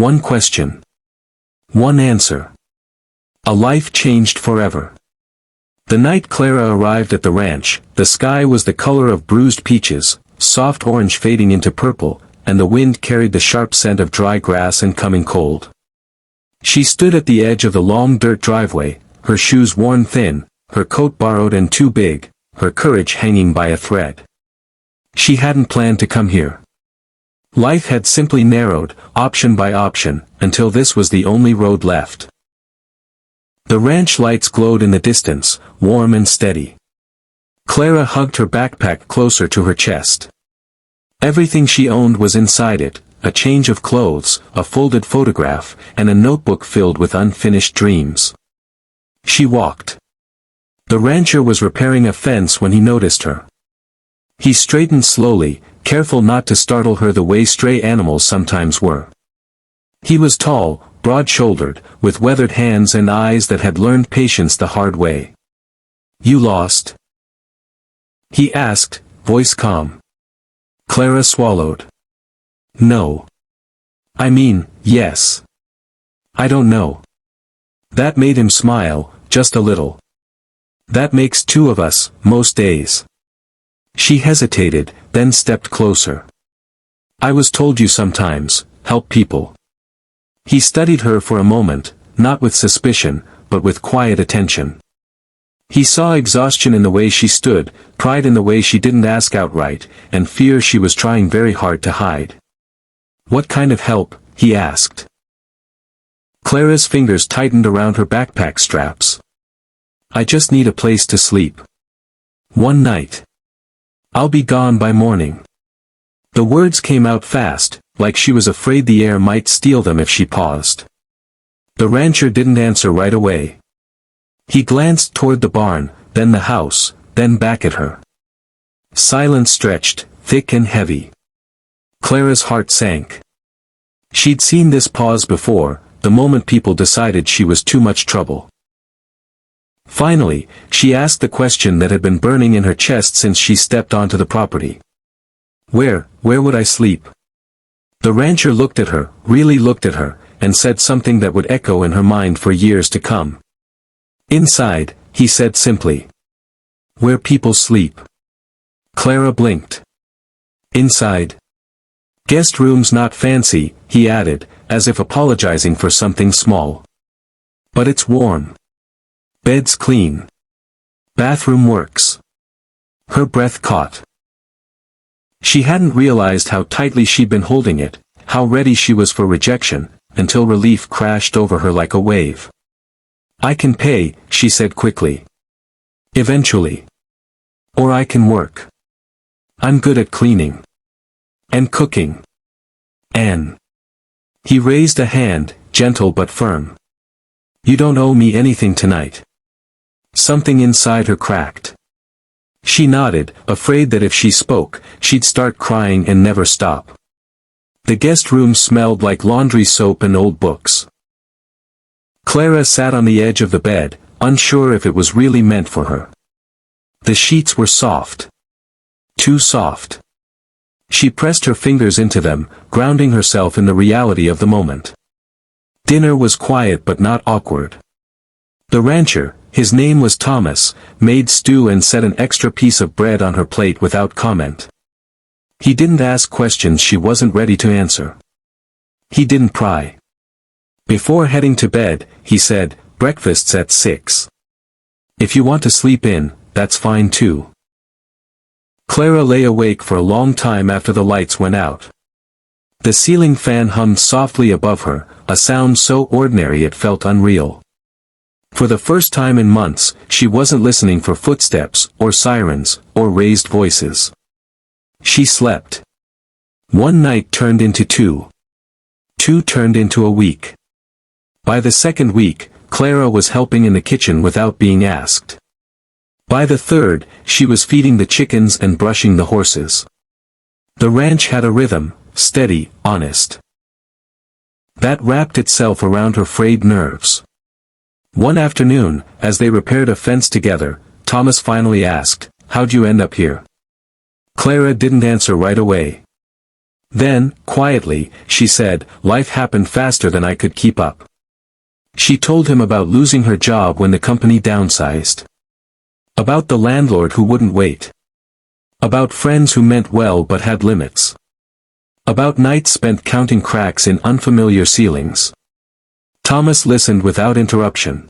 One question. One answer. A life changed forever. The night Clara arrived at the ranch, the sky was the color of bruised peaches, soft orange fading into purple, and the wind carried the sharp scent of dry grass and coming cold. She stood at the edge of the long dirt driveway, her shoes worn thin, her coat borrowed and too big, her courage hanging by a thread. She hadn't planned to come here. Life had simply narrowed, option by option, until this was the only road left. The ranch lights glowed in the distance, warm and steady. Clara hugged her backpack closer to her chest. Everything she owned was inside it, a change of clothes, a folded photograph, and a notebook filled with unfinished dreams. She walked. The rancher was repairing a fence when he noticed her. He straightened slowly, careful not to startle her the way stray animals sometimes were. He was tall, broad-shouldered, with weathered hands and eyes that had learned patience the hard way. "You lost?" he asked, voice calm. Clara swallowed. "No. I mean, yes. I don't know." That made him smile, just a little. "That makes two of us, most days." She hesitated, then stepped closer. "I was told you sometimes, help people." He studied her for a moment, not with suspicion, but with quiet attention. He saw exhaustion in the way she stood, pride in the way she didn't ask outright, and fear she was trying very hard to hide. "What kind of help?" he asked. Clara's fingers tightened around her backpack straps. "I just need a place to sleep. One night. I'll be gone by morning." The words came out fast, like she was afraid the air might steal them if she paused. The rancher didn't answer right away. He glanced toward the barn, then the house, then back at her. Silence stretched, thick and heavy. Clara's heart sank. She'd seen this pause before, the moment people decided she was too much trouble. Finally, she asked the question that had been burning in her chest since she stepped onto the property. Where would I sleep?" The rancher looked at her, really looked at her, and said something that would echo in her mind for years to come. "Inside," he said simply. "Where people sleep." Clara blinked. "Inside. Guest room's not fancy," he added, as if apologizing for something small. "But it's warm. Bed's clean. Bathroom works." Her breath caught. She hadn't realized how tightly she'd been holding it, how ready she was for rejection, until relief crashed over her like a wave. "I can pay," she said quickly. "Eventually. Or I can work. I'm good at cleaning. And cooking. And..." He raised a hand, gentle but firm. "You don't owe me anything tonight." Something inside her cracked. She nodded, afraid that if she spoke, she'd start crying and never stop. The guest room smelled like laundry soap and old books. Clara sat on the edge of the bed, unsure if it was really meant for her. The sheets were soft. Too soft. She pressed her fingers into them, grounding herself in the reality of the moment. Dinner was quiet but not awkward. The rancher, his name was Thomas, made stew and set an extra piece of bread on her plate without comment. He didn't ask questions she wasn't ready to answer. He didn't pry. Before heading to bed, he said, "Breakfast's at 6. If you want to sleep in, that's fine too." Clara lay awake for a long time after the lights went out. The ceiling fan hummed softly above her, a sound so ordinary it felt unreal. For the first time in months, she wasn't listening for footsteps, or sirens, or raised voices. She slept. One night turned into two. Two turned into a week. By the second week, Clara was helping in the kitchen without being asked. By the third, she was feeding the chickens and brushing the horses. The ranch had a rhythm, steady, honest. That wrapped itself around her frayed nerves. One afternoon, as they repaired a fence together, Thomas finally asked, "How'd you end up here?" Clara didn't answer right away. Then, quietly, she said, life happened faster than I could keep up. She told him about losing her job when the company downsized. About the landlord who wouldn't wait. About friends who meant well but had limits. About nights spent counting cracks in unfamiliar ceilings. Thomas listened without interruption.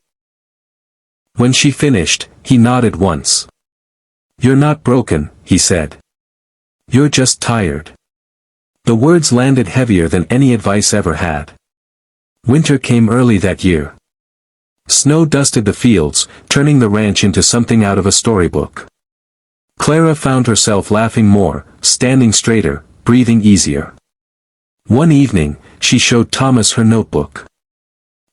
When she finished, he nodded once. "You're not broken," he said. "You're just tired." The words landed heavier than any advice ever had. Winter came early that year. Snow dusted the fields, turning the ranch into something out of a storybook. Clara found herself laughing more, standing straighter, breathing easier. One evening, she showed Thomas her notebook.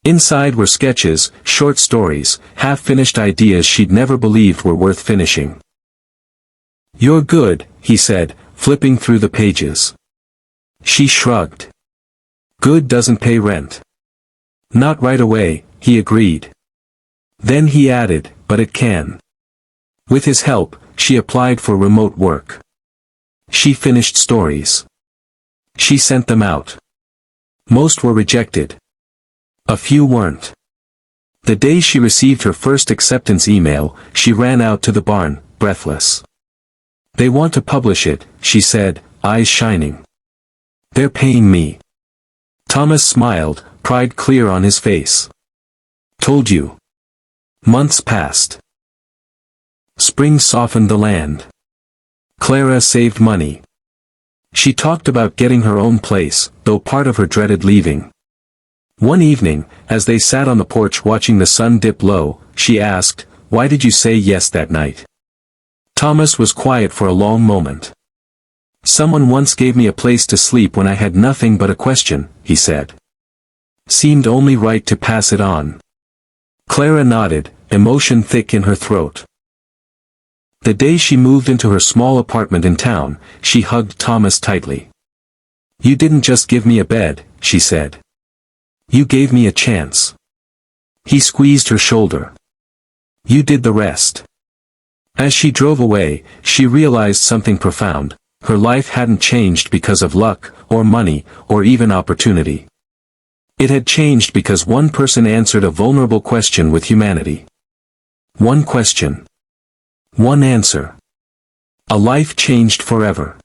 Inside were sketches, short stories, half-finished ideas she'd never believed were worth finishing. "You're good," he said, flipping through the pages. She shrugged. "Good doesn't pay rent." "Not right away," he agreed. Then he added, "But it can." With his help, she applied for remote work. She finished stories. She sent them out. Most were rejected. A few weren't. The day she received her first acceptance email, she ran out to the barn, breathless. "They want to publish it," she said, eyes shining. "They're paying me." Thomas smiled, pride clear on his face. "Told you." Months passed. Spring softened the land. Clara saved money. She talked about getting her own place, though part of her dreaded leaving. One evening, as they sat on the porch watching the sun dip low, she asked, "Why did you say yes that night?" Thomas was quiet for a long moment. "Someone once gave me a place to sleep when I had nothing but a question," he said. "Seemed only right to pass it on." Clara nodded, emotion thick in her throat. The day she moved into her small apartment in town, she hugged Thomas tightly. "You didn't just give me a bed," she said. "You gave me a chance." He squeezed her shoulder. "You did the rest." As she drove away, she realized something profound. Her life hadn't changed because of luck, or money, or even opportunity. It had changed because one person answered a vulnerable question with humanity. One question. One answer. A life changed forever.